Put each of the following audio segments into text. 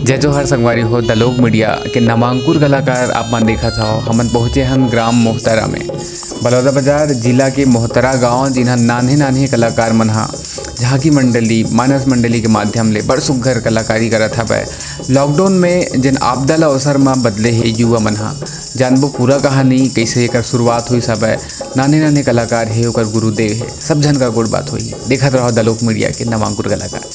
जय जोहर संगवारी हो द लोक मीडिया के नामांकुर कलाकार आप मन देखा था। हमन पहुँचे हन ग्राम मोहतरा में बलौदाबाजार जिला के मोहतरा गांव, जिन्हा नान्हे नान्हे कलाकार मन हा झांकी मंडली मानस मंडली के माध्यम ले बड़ सुघ्घर कलाकारी करत हवय। लॉकडाउन में जिन आपदा ल अवसर में बदले हे युवा मन हा, जानबो पूरा कहानी कैसे एकर शुरुआत हुई। सब नान्हे नान्हे कलाकार हे, ओकर गुरुदेव हे, सब झन का गुड़ बात हुई। देखत रहो द लोक मीडिया के नामांकुर कलाकार।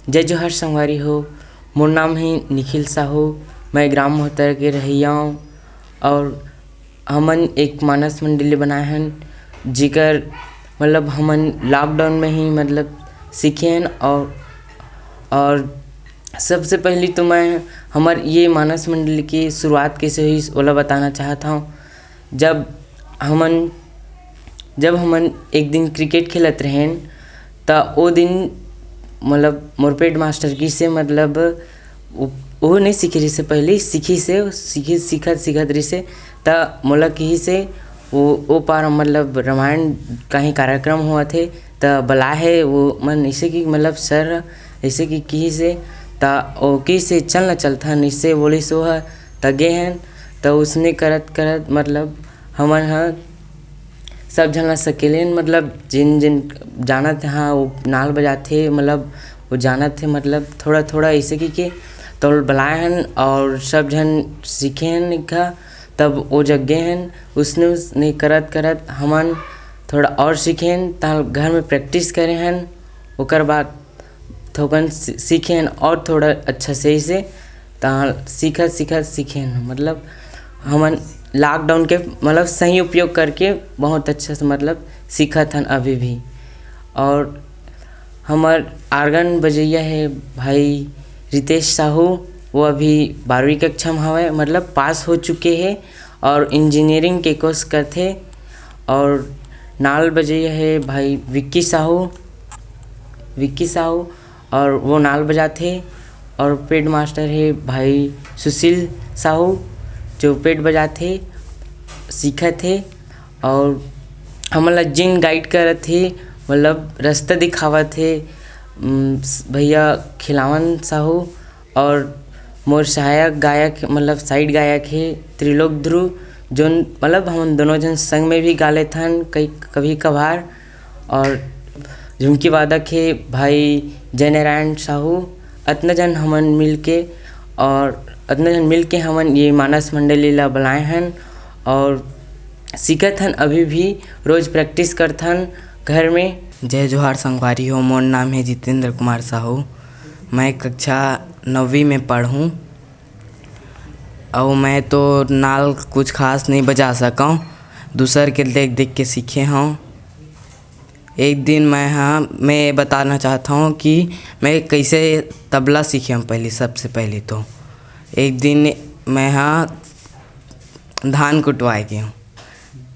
जय जोहर संगवारी हो, मोर नाम है निखिल साहू। मैं ग्राम मोहतर के रहिया हूँ और हमन एक मानस मंडली बनाए हन, जिकर मतलब हमन लॉकडाउन में ही मतलब सीखे हन। और सबसे पहले तो मैं हमार ये मानस मंडली की शुरुआत कैसे हुई ओला बताना चाहता हूँ। जब हमन एक दिन क्रिकेट खेलत रहें त ओ दिन मतलब मोरपेट मास्टर की से मतलब वो नहीं सीखे रही से पहले सीखत रही से त मोला कही से वो पार मतलब रामायण कहीं कार्यक्रम हुआ थे त बला है वो मन ऐसे कि मतलब सर ऐसे कि कही से त ओके से चलता निश्चय बोली सो है त गे हैं त उसने करत मतलब हमन सब झन सकेले मतलब जिन जानत हाँ वो नाल बजाते मतलब वो जानत थे मतलब थोड़ा ऐसे कि तो बुलाए हन और सब झन सीखे हन लिखा। तब वो जगह हन उसने करत हमन थोड़ा और सीखे हन ता घर में प्रैक्टिस करे हन। ओकर बाद थोकन सीखे हन और थोड़ा अच्छा सही से ता सीखत सीखे हन। मतलब हमन लॉकडाउन के मतलब सही उपयोग करके बहुत अच्छा से मतलब सीखत हन अभी भी। और हमार आर्गन बजैया है भाई रितेश साहू, वो अभी 12वीं कक्षा में हवे मतलब पास हो चुके हैं और इंजीनियरिंग के कोर्स करते। और नाल बजैया है भाई विक्की साहू और वो नाल बजाते। और पेड मास्टर है भाई सुशील साहू, जो पेड बजाते सीखत थे। और हमला जिन गाइड करत थे मतलब रास्ता दिखावत थे भैया खिलावन साहू। और मोर सहायक गायक मतलब साइड गायक है त्रिलोक ध्रुव, जो मतलब हम दोनों जन संग में भी गा लेते हैं कभी कभार। और झुमकी वादक है भाई जय नारायण साहू। इतना जन हमन मिल के हमन ये मानस मंडली ला बुलाए हैं और सीखत हन। अभी भी रोज़ प्रैक्टिस करथन घर में। जय जोहार संगवारी हो, मोर नाम है जितेंद्र कुमार साहू। मैं कक्षा 9वीं में पढ़ूँ और मैं तो नाल कुछ खास नहीं बजा सकूँ, दूसर के देख के सीखे हूँ। एक दिन मैं बताना चाहता हूँ कि मैं कैसे तबला सीखे हूँ। सबसे पहले तो एक दिन मैं धान कुटवाए गया हूँ,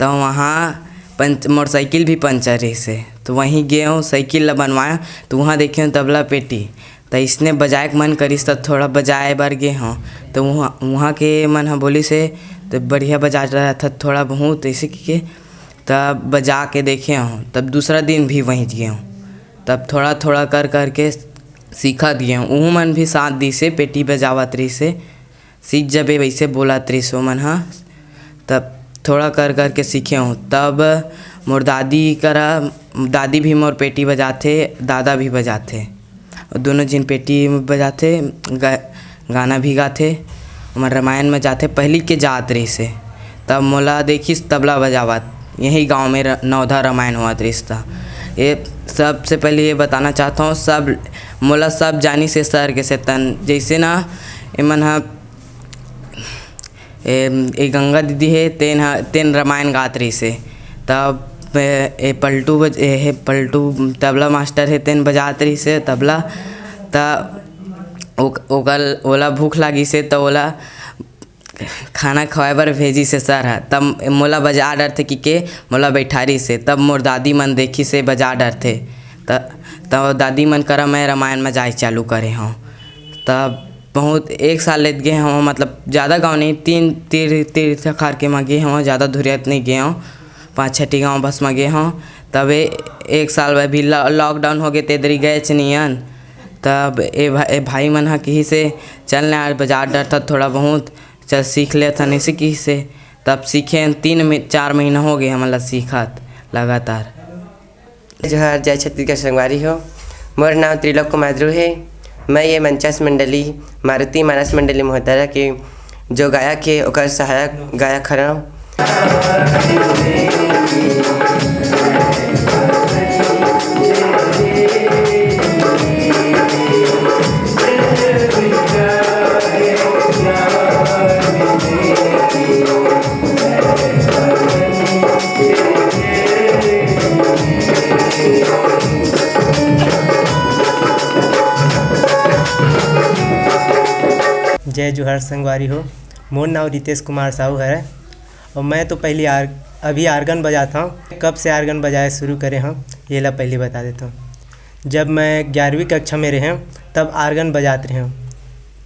तो वहाँ मोटरसाइकिल भी पंचर है से, तो वहीं गए हूँ साइकिल ला बनवाया। तो वहाँ देखे हूँ तबला पेटी, तो इसने बजाए के मन करिस तो थोड़ा बजाए बार गए हूँ। तो वहाँ के मन बोली से तो बढ़िया बजा रहा था थोड़ा बहुत ऐसे कि तब बजा के देखे हूँ। तब दूसरा दिन भी वहीं गए हूँ, तब थोड़ा थोड़ा कर के सीखत गए उहू मन भी साथ दी से पेटी बजावत रही से सीख जबे वैसे बोलत रही सो मन हाँ। तब थोड़ा कर कर के सीखे हूँ। तब मोर दादी भी मोर पेटी बजाते, दादा भी बजाते, दोनों जिन पेटी बजाते, गाना भी गाते। हमारे रामायण में जाते पहली के जात रही से। तब मोला देखिस तबला बजावत यही गांव में नवधा रामायण हुआ रिश्ता। ये सबसे पहले ये बताना चाहता हूँ, सब मोला सब जानी से सर के से तन जैसे ना एमन हा ए गंगा दीदी है तेन रामायण गात रही से। तब पलटू तबला मास्टर है तेन बजात रही से तबला। तब ओला भूख लागी से तो ओला खाना खवाए बर भेजी से सर है। तब मोला बजा डर थे कि मोला बैठारी से। तब मोर दादी मन देखी से बजा डर थे। तब दादी मन करा मैं रामायण में जाए चालू करे हूँ। तब बहुत 1 साल लेत गए हूँ, मतलब ज़्यादा गाँव नहीं 3 तीर्थ खार के में गए हूँ, ज़्यादा दूरियत नहीं गए हूँ, 5-6 गाँव बस में गए हूँ। तब 1 साल में भी लॉकडाउन हो गए तेदरी गए नियन। तब भाई मन हा कहीं से चलने यार बाजार डर था थोड़ा बहुत चल सीख ले था नहीं सीखी से। तब सीखे 3-4 महीना हो गए हमारा सीखत लगातार। जोहार जय छत्तीसगढ़ संगवारी हो। मोर नाम त्रिलोक कुमार ध्रुव है। मैं ये मंचस मंडली मारुति मानस मंडली मोहतरा के जो गायक है ओकर सहायक गायक हरम। जय जोहार संगवारी हो। मोर नाम रितेश कुमार साहू है और मैं तो पहले अभी आर्गन बजाता हूँ। कब से आर्गन बजाए शुरू करे हम ये ला पहले बता देता हूँ। जब मैं 11वीं कक्षा में रहे तब आर्गन बजाते रहे,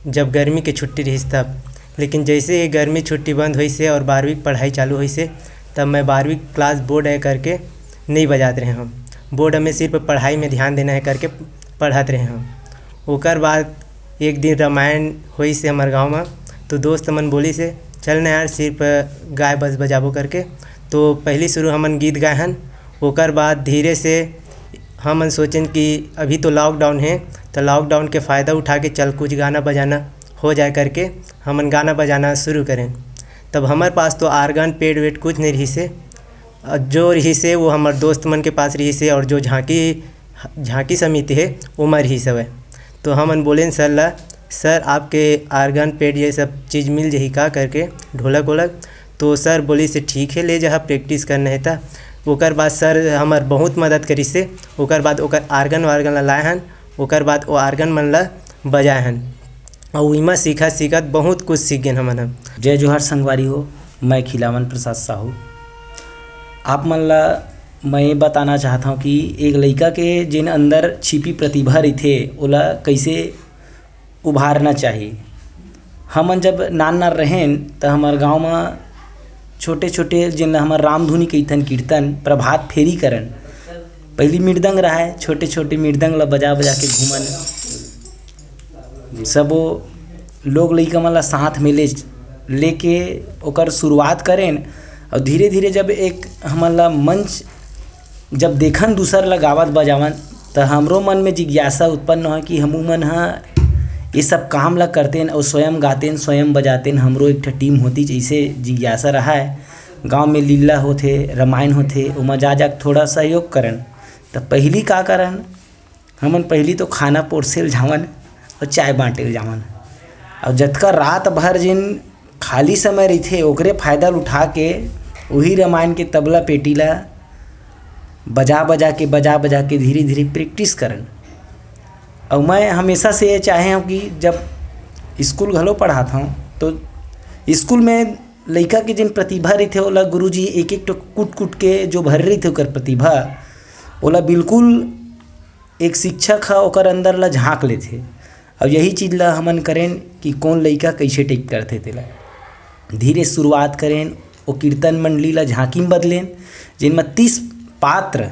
जब गर्मी की छुट्टी रही तब। लेकिन जैसे ही गर्मी छुट्टी बंद हुई से और 12वीं की पढ़ाई चालू हुई से तब मैं 12वीं क्लास बोर्ड है करके नहीं बजाते रहे हम। बोर्ड में सिर्फ पढ़ाई में ध्यान देना है करके पढ़ाते रहे हम। ओकर बाद एक दिन रामायण हुई से हमारे गांव में, तो दोस्त मन बोली से चल ना यार सिर्फ गाय बस बजाबो करके। तो पहली शुरू हमन गीत गाए हन। ओकर बाद धीरे से हमन सोचें कि अभी तो लॉकडाउन है तो लॉकडाउन के फ़ायदा उठा के चल कुछ गाना बजाना हो जाए करके हमन गाना बजाना शुरू करें। तब हमारे पास तो आर्गन पेड़ वेट कुछ नहीं रही से, जो रही से वो हमारे दोस्त मन के पास रही से, और जो झांकी समिति है वो में रही सब है। तो हमन बोले सर आपके आर्गन पेड ये सब चीज़ मिल जाही का करके ढोलक वोलक। तो सर बोली से ठीक है ले जा प्रैक्टिस करना है था। ओकर बाद सर हमार बहुत मदद करी से। ओकर बाद ओकर आर्गन वार्गन ला लाए हन। ओकर बाद वो आर्गन मन ला बजाए हन और वहीमा सीखत बहुत कुछ सीख गए हमन। जय जोहार संगवारी हो। मैं खिलावन प्रसाद साहू। आप मन ला मैं बताना चाहता हूँ कि एक लड़का के जिन अंदर छिपी प्रतिभा रही थे ओला कैसे उभारना चाहिए। हमन जब नान रहें तो हमारे गांव में छोटे छोटे जिन हमार रामधुनी कीर्तन प्रभात फेरी करन। पहली मृदंग रहा, छोटे छोटे मृदंग ला बजा बजा के घूमन। सबो लोग लइका मन ला साथ में लेके ओकर शुरुआत करें। और धीरे धीरे जब एक हमन ला मंच जब देखन दूसर ला गावत बजावन तो हमरो मन में जिज्ञासा उत्पन्न हो कि हमू मन हाँ ये सब काम ला करते और स्वयं गाते स्वयं बजाते। हमरो एक टीम होती जैसे जिज्ञासा रहा है। गांव में लीला होते रामायण होते उमा जा थोड़ा सहयोग करन। तो पहली का करन हमन पहली तो खाना पोरसेल जावन और चाय बांटे जावन। और जतका रात भर जिन खाली समय रही थे ओकरे फायदा उठा के वही रामायण के तबला पेटी ला बजा बजा के धीरे धीरे प्रैक्टिस करन। और मैं हमेशा से ये चाहे हूँ कि जब स्कूल घलो पढ़ाता हूँ तो स्कूल में लड़का के जिन प्रतिभा रही थे ओला गुरुजी एक एक तो कूट के जो भर रही थे ओकर प्रतिभा ओला बिल्कुल एक शिक्षक है ओकर अंदर ला झाँक लेते। और यही चीज़ ला हमन करें कि कौन लड़का कैसे टेक करते तेला धीरे शुरुआत करें। वो कीर्तन मंडली ला झाँकी में बदलें जिनमें 30 पात्र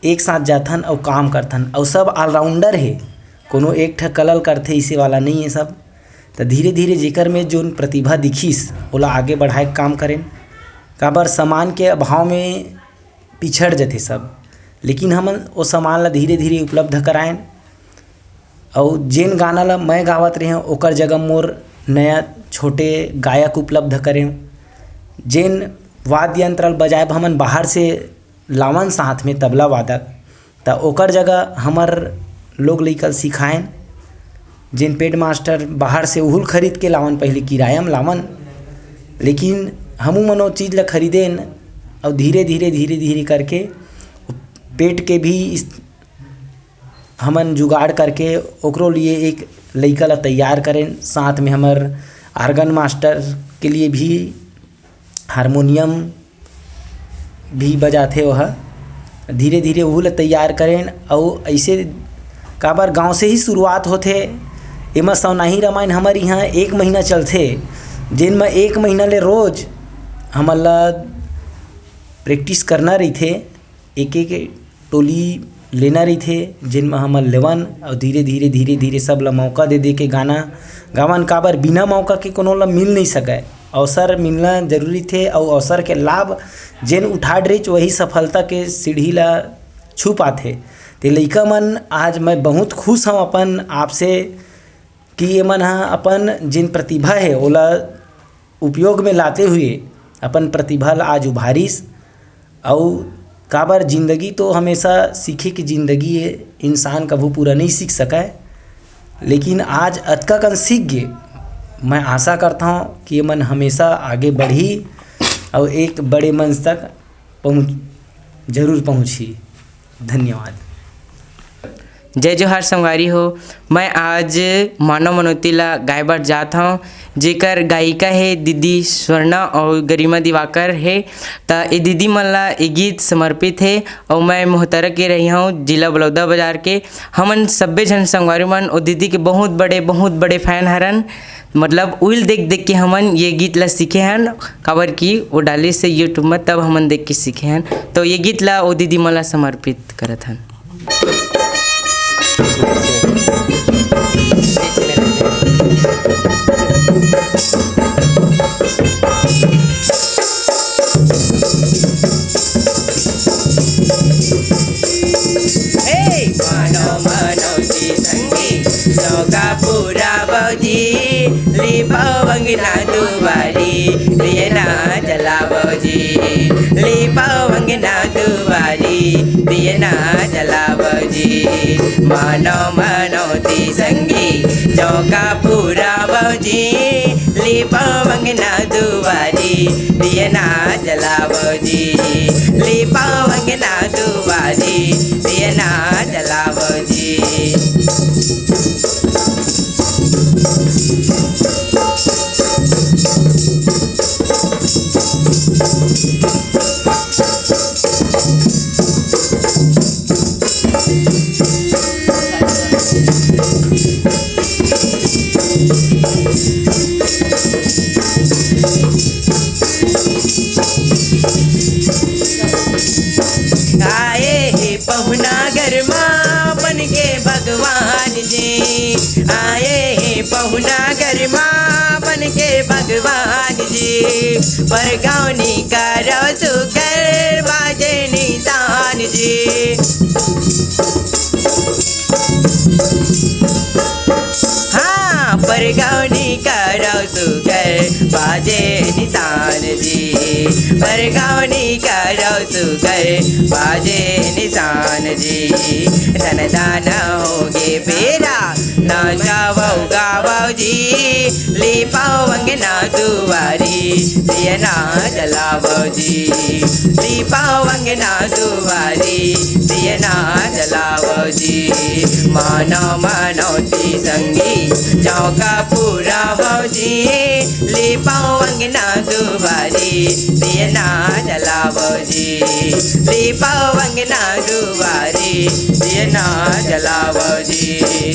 एक साथ जाथन और काम करथन और सब ऑलराउंडर है। कोनो एक ठा कलल करथे इसे वाला नहीं है सब। तो धीरे धीरे जेकर में जोन प्रतिभा दिखिस ओला आगे बढ़ाए के काम करें। काबर सामान के अभाव में पिछड़ जाते सब, लेकिन हम वो सामान ला धीरे धीरे उपलब्ध कराएं। और जेन गाना ला मैं गावत रहे ओकर जगह मोर नया छोटे गायक उपलब्ध करें। जेन वाद्य यंत्र बजाए हमन बाहर से लावन साथ में तबला वादक, तो ओकर जगह हमार लोग लइका सिखाएं। जिन पेड मास्टर बाहर से उहुल खरीद के लावन, पहले किराया में लावन, लेकिन हमू मन वो चीज़ ला खरीदें और धीरे धीरे करके पेट के भी हमन जुगाड़ करके ओकरो लिए एक लइका ला तैयार करें। साथ में हमार आर्गन मास्टर के लिए भी हारमोनियम भी बजाते वह धीरे धीरे वो ला तैयार करें। और ऐसे काबर गांव से ही शुरुआत होते। एमा सवनाही रामायण हमारे यहाँ 1 महीना चलते, जिन में 1 महीना ले रोज हमला प्रैक्टिस करना रही थे। एक टोली लेना रही थे जिन में हम लेवन और धीरे धीरे सब ला मौका दे के गाना गावन। काबर बिना मौका के कोनो ला मिल नहीं सके, अवसर मिलना जरूरी थे। और अवसर के लाभ जेन उठा रही वही सफलता के सीढ़ी ला छू पाथे। तो लइका मन आज मैं बहुत खुश हूँ अपन आपसे कि ये मन हाँ अपन जिन प्रतिभा है ओला उपयोग में लाते हुए अपन प्रतिभा ला आज उभारिस। और काबर जिंदगी तो हमेशा सीखे की ज़िंदगी है, इंसान कभी पूरा नहीं सीख सका है, लेकिन आज अतका कन सीख गए। मैं आशा करता हूँ कि ये मन हमेशा आगे बढ़ी और एक बड़े मंच तक जरूर पहुँची। धन्यवाद। जय जोहार संगवारी हो। मैं आज मानव मनोती ला गाय बर जात हूँ, जेकर गायिका है दीदी स्वर्णा और गरिमा दिवाकर है। तो ये दीदी मन ला ये गीत समर्पित है। और मैं मोहतरा के रही हूँ जिला बलौदा बाजार के। हमन सब्बे जन संगवारी मन और दीदी के बहुत बड़े फैन हरन। मतलब उइल देख के हमन ये गीत ला सीखे हैं। काबर की वो डाले से यूट्यूब में, तब हमन देख के सीखे हैं। तो ये गीत ला वो दीदी मन ला समर्पित करत हन। पूरा बौजी लिपावंगना दुवारी लियना जला बौजी लिपावंगना दुवारी लियना जला बौजी मानो मनोती संगी चौका पूरा बौजी लिपावंगना दुवारी लियना जला बौजी लिपावंगना दुवारी लियना जला बौजी। आए हे पहुना गरमा बन के भगवान जी, आए हे पहुना गरमा बन के भगवान जी, परगौनी करो सुकर बाजे निशान जी। हाँ परगौनी करो सुकर बाजे निशान जी, परगौनी करो सुकर बाजे निशान जी। धन दान होगे बेरा ना जावो गावो जी, लिपाओ अंगना दुआरी दियना जलावो जी, लिपाओ अंगना दुआरी दियना जलावो जी। मानो मनोती संगी चौका पूरा हो जी, लिपाओ अंगना दुआरी दियना जलावो जी, लिपाओ अंगना दुआरी दियना जलावो जी।